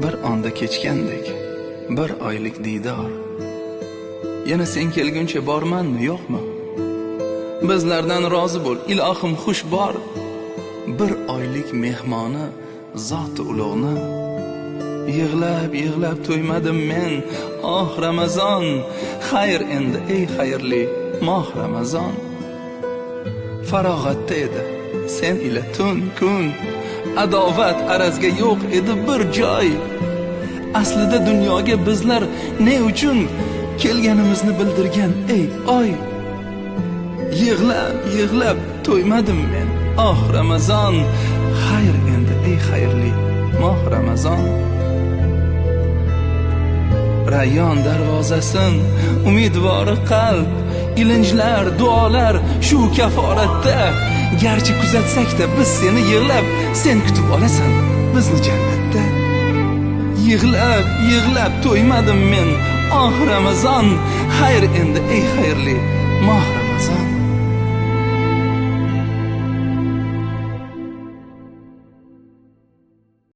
bir onda kechgandek, bir oylik diydor. Yana sen kelguncha bormanmi, yo'qmi? Bizlardan rozi bo'l, ilohim xush bor. Bir oylik mehmoni zot ulug'ni. Yig'lab to'ymadim men, oh Ramazon. Xayr endi ey xayrli moh Ramazon. Farog'atda edi sen ila tun kun, adovat arazga yo'q edi bir joy. Aslida dunyoga bizlar ne uchun kelganimizni bildirgan ey oy. Yig'lab to'ymadim men, oh Ramazon. Xayr endi ey xayrli moh Ramazon. Rayyon darvozasin umidvori qalb, ilinjlar, duolar shu kaforatda. Garchi kuzatsak-da biz seni yig'lab, sen kutib olasan bizni jannatda. Yig'lab to'ymadim men, oh Ramazon. Xayr endi ey xayrli